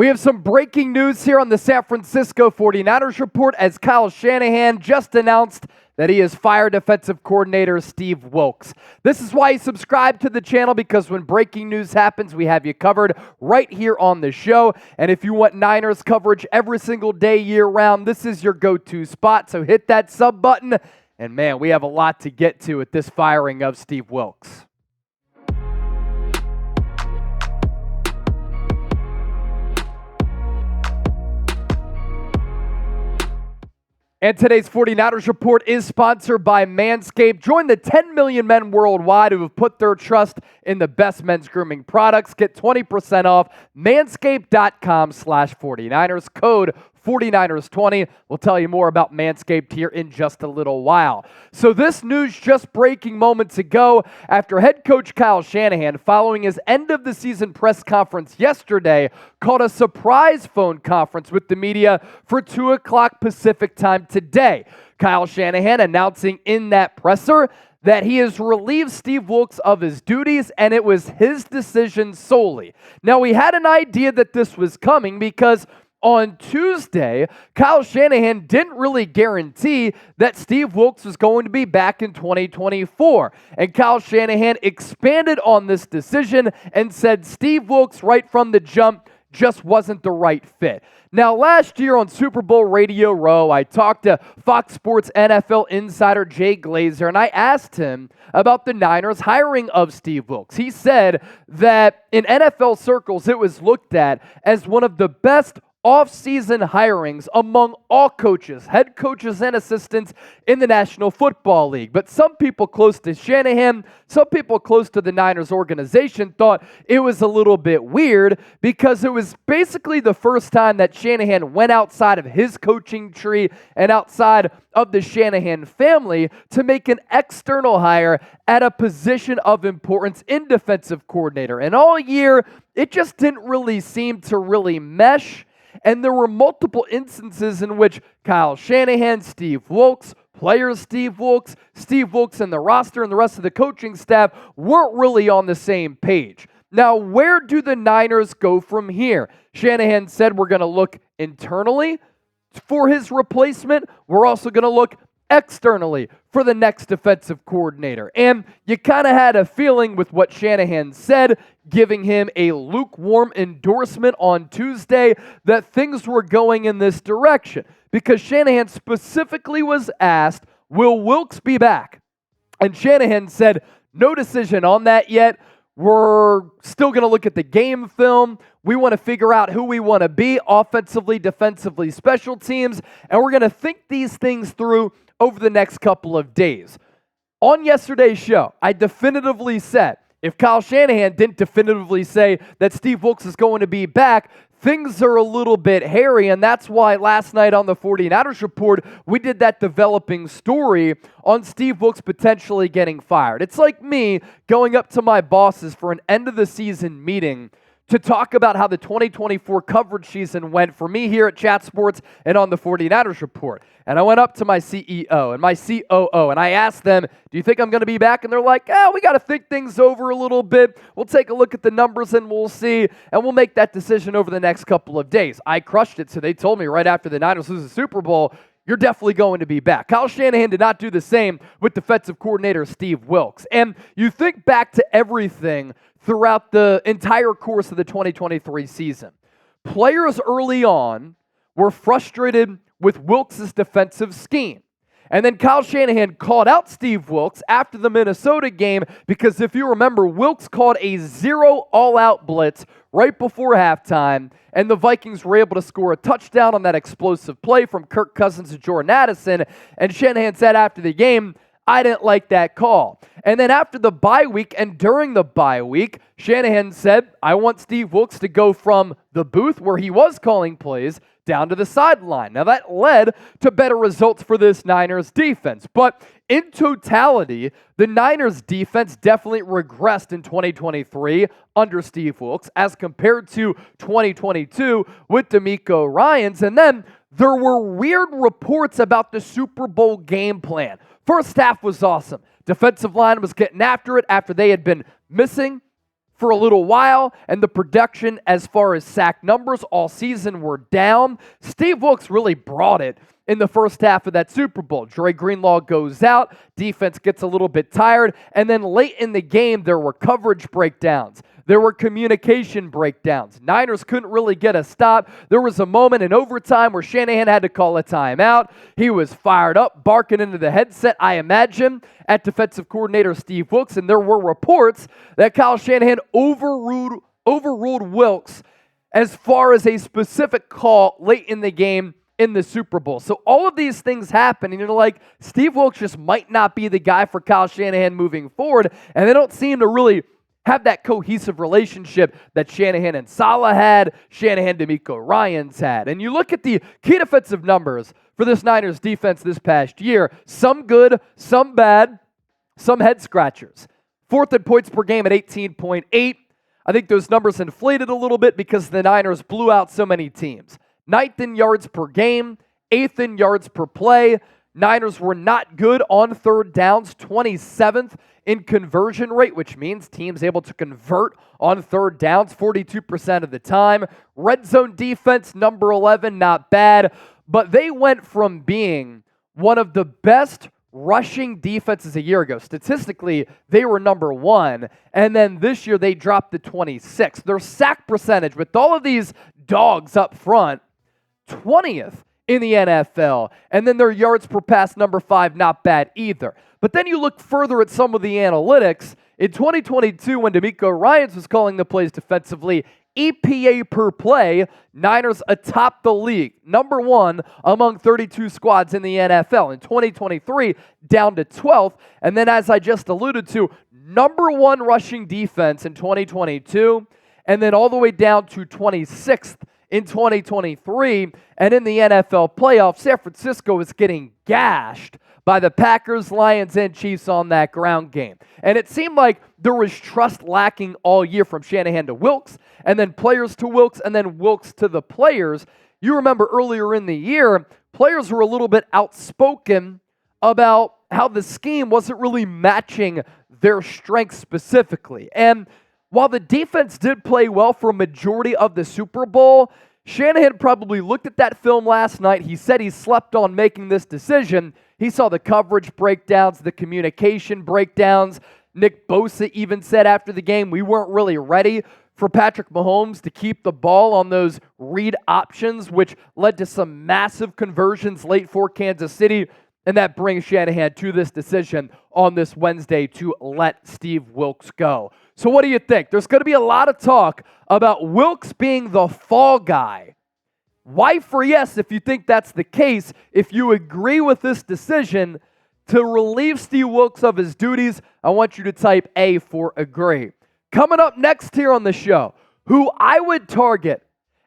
We have some breaking news here on the San Francisco 49ers report as Kyle Shanahan just announced that he has fired defensive coordinator Steve Wilks. This is why you subscribe to the channel, because when breaking news happens, we have you covered right here on the show. And if you want Niners coverage every single day, year-round, this is your go-to spot. So hit that sub button. And man, we have a lot to get to with this firing of Steve Wilks. And today's 49ers report is sponsored by Manscaped. Join the 10 million men worldwide who have put their trust in the best men's grooming products. Get 20% off manscaped.com/49ers. Code 49ers20. We'll tell you more about Manscaped here in just a little while. So this news just breaking moments ago after head coach Kyle Shanahan, following his end-of-the-season press conference yesterday, called a surprise phone conference with the media for 2 o'clock Pacific time today. Kyle Shanahan announcing in that presser that he has relieved Steve Wilks of his duties, and it was his decision solely. Now, we had an idea that this was coming because on Tuesday, Kyle Shanahan didn't really guarantee that Steve Wilks was going to be back in 2024. And Kyle Shanahan expanded on this decision and said Steve Wilks right from the jump just wasn't the right fit. Now, last year on Super Bowl Radio Row, I talked to Fox Sports NFL insider Jay Glazer, and I asked him about the Niners' hiring of Steve Wilks. He said that in NFL circles, it was looked at as one of the best off-season hirings among all coaches, head coaches and assistants in the National Football League. But some people close to Shanahan, some people close to the Niners organization thought it was a little bit weird because it was basically the first time that Shanahan went outside of his coaching tree and outside of the Shanahan family to make an external hire at a position of importance in defensive coordinator. And all year, it just didn't really seem to really mesh. And there were multiple instances in which Kyle Shanahan, Steve Wilks, players Steve Wilks and the roster and the rest of the coaching staff weren't really on the same page. Now, where do the Niners go from here? Shanahan said we're going to look internally for his replacement. We're also going to look externally for the next defensive coordinator. And you kind of had a feeling with what Shanahan said, giving him a lukewarm endorsement on Tuesday, that things were going in this direction. Because Shanahan specifically was asked, will Wilks be back? And Shanahan said, no decision on that yet. We're still going to look at the game film. We want to figure out who we want to be offensively, defensively, special teams. And we're going to think these things through over the next couple of days. On yesterday's show, I definitively said, if Kyle Shanahan didn't definitively say that Steve Wilks is going to be back, things are a little bit hairy, and that's why last night on the 49ers report, we did that developing story on Steve Wilks potentially getting fired. It's like me going up to my bosses for an end-of-the-season meeting to talk about how the 2024 coverage season went for me here at Chat Sports and on the 49ers report. And I went up to my CEO and my COO, and I asked them, do you think I'm going to be back? And they're like, we got to think things over a little bit. We'll take a look at the numbers and we'll see, and we'll make that decision over the next couple of days. I crushed it, so they told me right after the Niners lose the Super Bowl, you're definitely going to be back. Kyle Shanahan did not do the same with defensive coordinator Steve Wilks. And you think back to everything throughout the entire course of the 2023 season. Players early on were frustrated with Wilks' defensive scheme. And then Kyle Shanahan called out Steve Wilks after the Minnesota game because if you remember, Wilks called a 0 all-out blitz right before halftime, and the Vikings were able to score a touchdown on that explosive play from Kirk Cousins to Jordan Addison. And Shanahan said after the game, I didn't like that call. And then after the bye week and during the bye week, Shanahan said, I want Steve Wilks to go from the booth where he was calling plays down to the sideline. Now that led to better results for this Niners defense. But in totality, the Niners defense definitely regressed in 2023 under Steve Wilks as compared to 2022 with DeMeco Ryans. And then there were weird reports about the Super Bowl game plan. First half was awesome. Defensive line was getting after it after they had been missing for a little while, and the production as far as sack numbers all season were down. Steve Wilks really brought it in the first half of that Super Bowl. Dre Greenlaw goes out, defense gets a little bit tired, and then late in the game, there were coverage breakdowns. There were communication breakdowns. Niners couldn't really get a stop. There was a moment in overtime where Shanahan had to call a timeout. He was fired up, barking into the headset, I imagine, at defensive coordinator Steve Wilks, and there were reports that Kyle Shanahan overruled Wilks as far as a specific call late in the game in the Super Bowl. So all of these things happen, and you're like, Steve Wilks just might not be the guy for Kyle Shanahan moving forward, and they don't seem to really have that cohesive relationship that Shanahan and Saleh had, Shanahan DeMeco Ryans had. And you look at the key defensive numbers for this Niners defense this past year, some good, some bad, some head scratchers. Fourth in points per game at 18.8. I think those numbers inflated a little bit because the Niners blew out so many teams. Ninth in yards per game, eighth in yards per play. Niners were not good on third downs, 27th in conversion rate, which means teams able to convert on third downs 42% of the time. Red zone defense, number 11, not bad, but they went from being one of the best rushing defenses a year ago. Statistically, they were number 1, and then this year they dropped to 26th. Their sack percentage, with all of these dogs up front, 20th in the NFL, and then their yards per pass, number 5, not bad either. But then you look further at some of the analytics. In 2022, when DeMeco Ryans was calling the plays defensively, EPA per play, Niners atop the league, number 1 among 32 squads in the NFL. In 2023, down to 12th, and then as I just alluded to, number 1 rushing defense in 2022, and then all the way down to 26th in 2023, and in the NFL playoffs, San Francisco is getting gashed by the Packers, Lions, and Chiefs on that ground game. And it seemed like there was trust lacking all year from Shanahan to Wilks, and then players to Wilks, and then Wilks to the players. You remember earlier in the year, players were a little bit outspoken about how the scheme wasn't really matching their strengths specifically. And while the defense did play well for a majority of the Super Bowl, Shanahan probably looked at that film last night. He said he slept on making this decision. He saw the coverage breakdowns, the communication breakdowns. Nick Bosa even said after the game, we weren't really ready for Patrick Mahomes to keep the ball on those read options, which led to some massive conversions late for Kansas City. And that brings Shanahan to this decision on this Wednesday to let Steve Wilks go. So what do you think? There's going to be a lot of talk about Wilks being the fall guy. Wipe for yes if you think that's the case. If you agree with this decision to relieve Steve Wilks of his duties, I want you to type A for agree. Coming up next here on the show, who I would target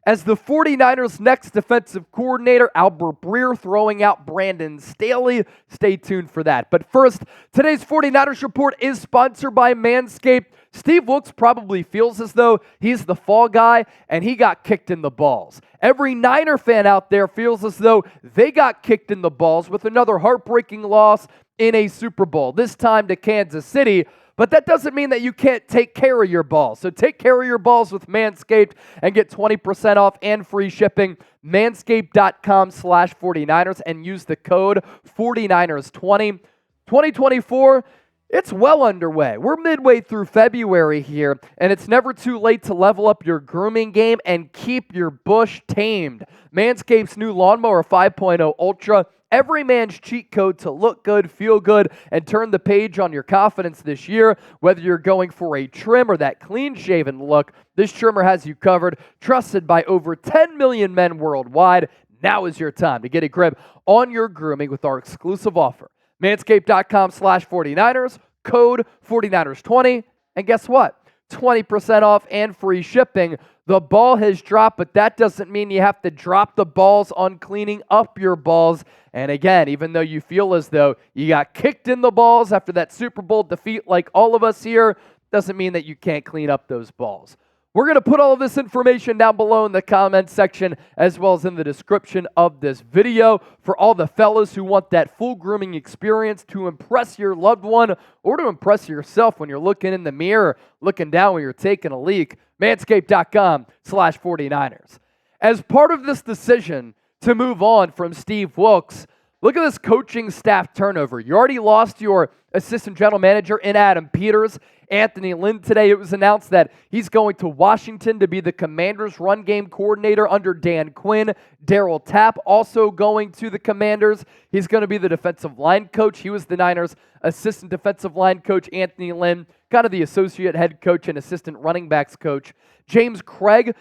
as the 49ers' next defensive coordinator, Albert Breer throwing out Brandon Staley. Stay tuned for that. But first, today's 49ers Report is sponsored by Manscaped. Steve Wilks probably feels as though he's the fall guy and he got kicked in the balls. Every Niner fan out there feels as though they got kicked in the balls with another heartbreaking loss in a Super Bowl, this time to Kansas City. But that doesn't mean that you can't take care of your balls. So take care of your balls with Manscaped and get 20% off and free shipping. Manscaped.com/49ers and use the code 49ers20. 2024, it's well underway. We're midway through February here, and it's never too late to level up your grooming game and keep your bush tamed. Manscaped's new Lawnmower 5.0 Ultra, every man's cheat code to look good, feel good, and turn the page on your confidence this year. Whether you're going for a trim or that clean-shaven look, this trimmer has you covered. Trusted by over 10 million men worldwide. Now is your time to get a grip on your grooming with our exclusive offer. Manscaped.com/49ers, code 49ers20, and guess what? 20% off and free shipping. The ball has dropped, but that doesn't mean you have to drop the balls on cleaning up your balls. And again, even though you feel as though you got kicked in the balls after that Super Bowl defeat like all of us here, doesn't mean that you can't clean up those balls. We're going to put all of this information down below in the comments section as well as in the description of this video for all the fellas who want that full grooming experience to impress your loved one or to impress yourself when you're looking in the mirror, looking down when you're taking a leak. Manscaped.com/49ers. As part of this decision to move on from Steve Wilks, look at this coaching staff turnover. You already lost your assistant general manager in Adam Peters. Anthony Lynn today, it was announced that he's going to Washington to be the Commanders' run game coordinator under Dan Quinn. Darryl Tapp also going to the Commanders. He's going to be the defensive line coach. He was the Niners' assistant defensive line coach. Anthony Lynn, kind of the associate head coach and assistant running backs coach. James Cregg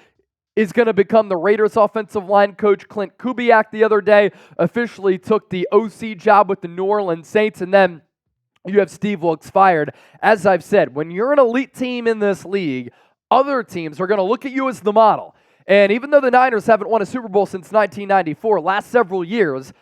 is going to become the Raiders' offensive line coach. Klint Kubiak the other day officially took the OC job with the New Orleans Saints, and then you have Steve Wilks fired. As I've said, when you're an elite team in this league, other teams are going to look at you as the model. And even though the Niners haven't won a Super Bowl since 1994, last several years,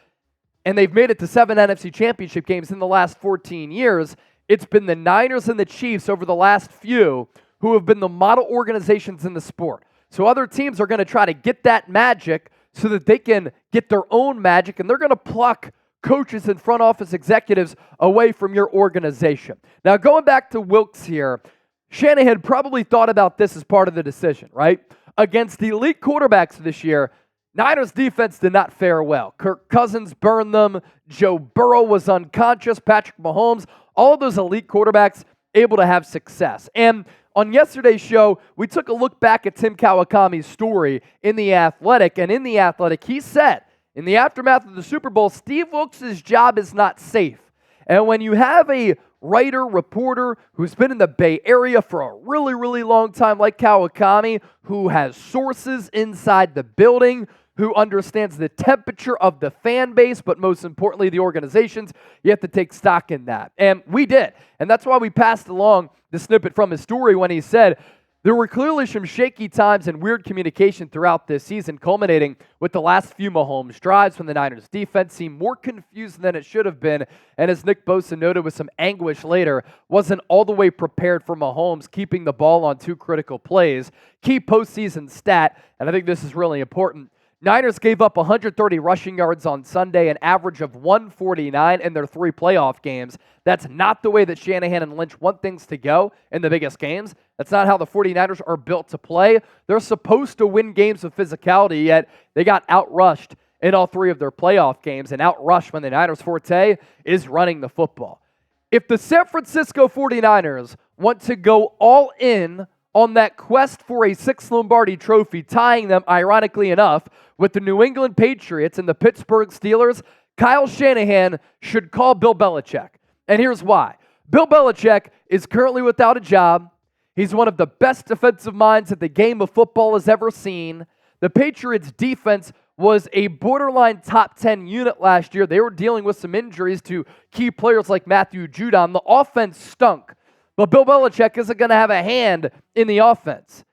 and they've made it to 7 NFC championship games in the last 14 years, it's been the Niners and the Chiefs over the last few who have been the model organizations in the sport. So other teams are going to try to get that magic so that they can get their own magic, and they're going to pluck coaches and front office executives away from your organization. Now, going back to Wilks here, Shanahan probably thought about this as part of the decision, right? Against the elite quarterbacks this year, Niners defense did not fare well. Kirk Cousins burned them. Joe Burrow was unconscious. Patrick Mahomes, all of those elite quarterbacks able to have success. And on yesterday's show, we took a look back at Tim Kawakami's story in The Athletic. And in The Athletic, he said, in the aftermath of the Super Bowl, Steve Wilks' job is not safe. And when you have a writer, reporter who's been in the Bay Area for a really, really long time, like Kawakami, who has sources inside the building, who understands the temperature of the fan base, but most importantly, the organizations, you have to take stock in that. And we did. And that's why we passed along the snippet from his story when he said, there were clearly some shaky times and weird communication throughout this season, culminating with the last few Mahomes drives when the Niners defense seemed more confused than it should have been, and as Nick Bosa noted with some anguish later, wasn't all the way prepared for Mahomes keeping the ball on 2 critical plays. Key postseason stat, and I think this is really important, Niners gave up 130 rushing yards on Sunday, an average of 149 in their 3 playoff games. That's not the way that Shanahan and Lynch want things to go in the biggest games. That's not how the 49ers are built to play. They're supposed to win games with physicality, yet they got outrushed in all 3 of their playoff games, and outrushed when the Niners' forte is running the football. If the San Francisco 49ers want to go all in on that quest for a 6th Lombardi trophy, tying them, ironically enough, with the New England Patriots and the Pittsburgh Steelers, Kyle Shanahan should call Bill Belichick. And here's why. Bill Belichick is currently without a job. He's one of the best defensive minds that the game of football has ever seen. The Patriots' defense was a borderline top 10 unit last year. They were dealing with some injuries to key players like Matthew Judon. The offense stunk. But Bill Belichick isn't going to have a hand in the offense.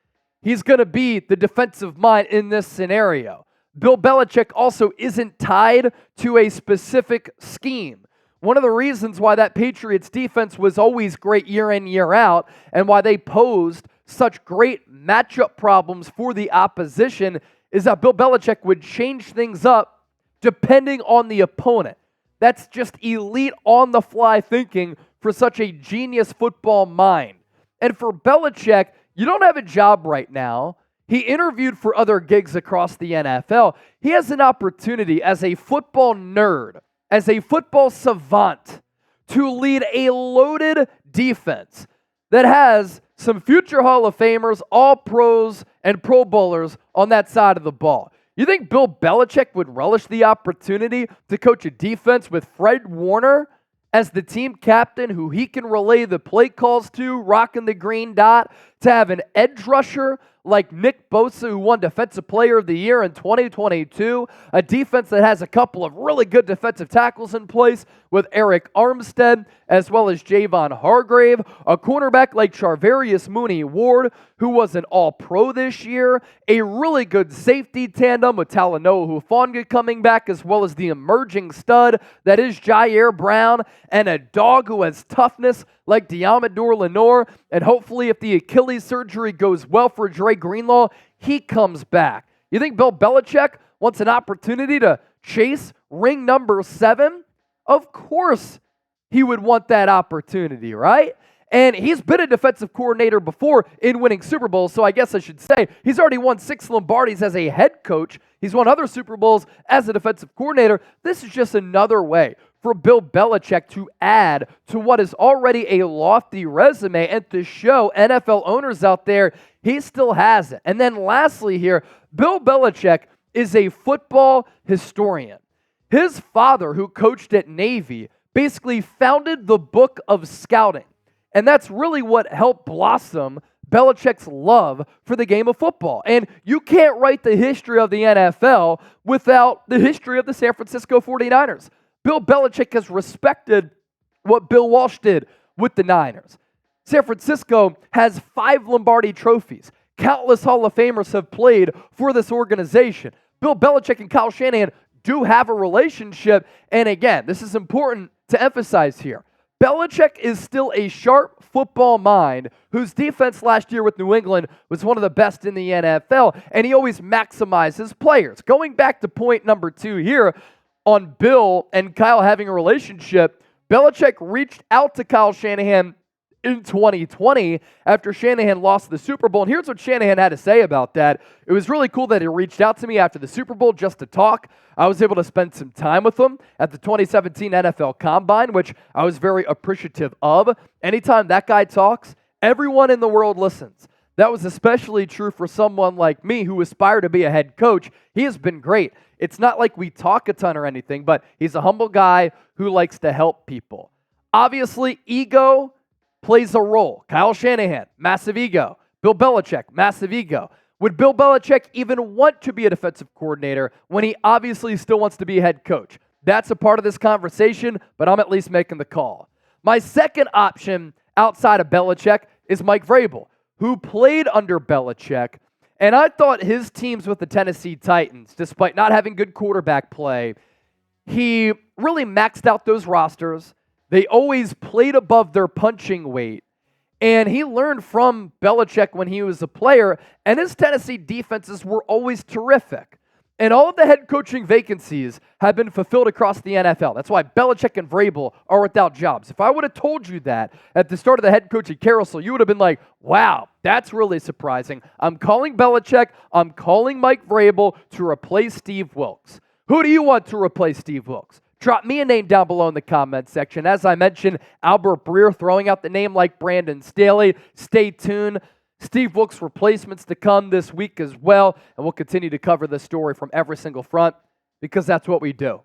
He's going to be the defensive mind in this scenario. Bill Belichick also isn't tied to a specific scheme. One of the reasons why that Patriots defense was always great year in, year out, and why they posed such great matchup problems for the opposition is that Bill Belichick would change things up depending on the opponent. That's just elite on-the-fly thinking for such a genius football mind. And for Belichick, you don't have a job right now. He interviewed for other gigs across the NFL. He has an opportunity as a football nerd, as a football savant, to lead a loaded defense that has some future Hall of Famers, all pros, and Pro Bowlers on that side of the ball. You think Bill Belichick would relish the opportunity to coach a defense with Fred Warner as the team captain who he can relay the play calls to, rocking the green dot, to have an edge rusher like Nick Bosa, who won Defensive Player of the Year in 2022, a defense that has a couple of really good defensive tackles in place with Eric Armstead, as well as Javon Hargrave, a cornerback like Charvarius Mooney-Ward, who was an All-Pro this year, a really good safety tandem with Talanoa Hufanga coming back, as well as the emerging stud that is Jair Brown, and a dog who has toughness like Diamador Lenore, and hopefully if the Achilles surgery goes well for Dre Greenlaw, he comes back. You think Bill Belichick wants an opportunity to chase ring number 7? Of course he would want that opportunity, right? And he's been a defensive coordinator before in winning Super Bowls, so I guess I should say he's already won 6 Lombardis as a head coach. He's won other Super Bowls as a defensive coordinator. This is just another way for Bill Belichick to add to what is already a lofty resume and to show NFL owners out there he still has it. And then lastly here, Bill Belichick is a football historian. His father, who coached at Navy, basically founded the book of scouting. And that's really what helped blossom Belichick's love for the game of football. And you can't write the history of the NFL without the history of the San Francisco 49ers. Bill Belichick has respected what Bill Walsh did with the Niners. San Francisco has 5 Lombardi trophies. Countless Hall of Famers have played for this organization. Bill Belichick and Kyle Shanahan do have a relationship. And again, this is important to emphasize here. Belichick is still a sharp football mind whose defense last year with New England was one of the best in the NFL, and he always maximizes players. Going back to point number 2 here on Bill and Kyle having a relationship, Belichick reached out to Kyle Shanahan in 2020 after Shanahan lost the Super Bowl. And here's what Shanahan had to say about that. It was really cool that he reached out to me after the Super Bowl just to talk. I was able to spend some time with him at the 2017 NFL Combine, which I was very appreciative of. Anytime that guy talks, everyone in the world listens. That was especially true for someone like me who aspired to be a head coach. He has been great. It's not like we talk a ton or anything, but he's a humble guy who likes to help people. Obviously, ego plays a role. Kyle Shanahan, massive ego. Bill Belichick, massive ego. Would Bill Belichick even want to be a defensive coordinator when he obviously still wants to be a head coach? That's a part of this conversation, but I'm at least making the call. My second option outside of Belichick is Mike Vrabel, who played under Belichick, and I thought his teams with the Tennessee Titans, despite not having good quarterback play, he really maxed out those rosters. They always played above their punching weight. And he learned from Belichick when he was a player, and his Tennessee defenses were always terrific. And all of the head coaching vacancies have been fulfilled across the NFL. That's why Belichick and Vrabel are without jobs. If I would have told you that at the start of the head coaching carousel, you would have been like, wow, that's really surprising. I'm calling Belichick. I'm calling Mike Vrabel to replace Steve Wilks. Who do you want to replace Steve Wilks? Drop me a name down below in the comment section. As I mentioned, Albert Breer throwing out the name like Brandon Staley. Stay tuned. Steve Wilks replacements to come this week as well, and we'll continue to cover this story from every single front because that's what we do.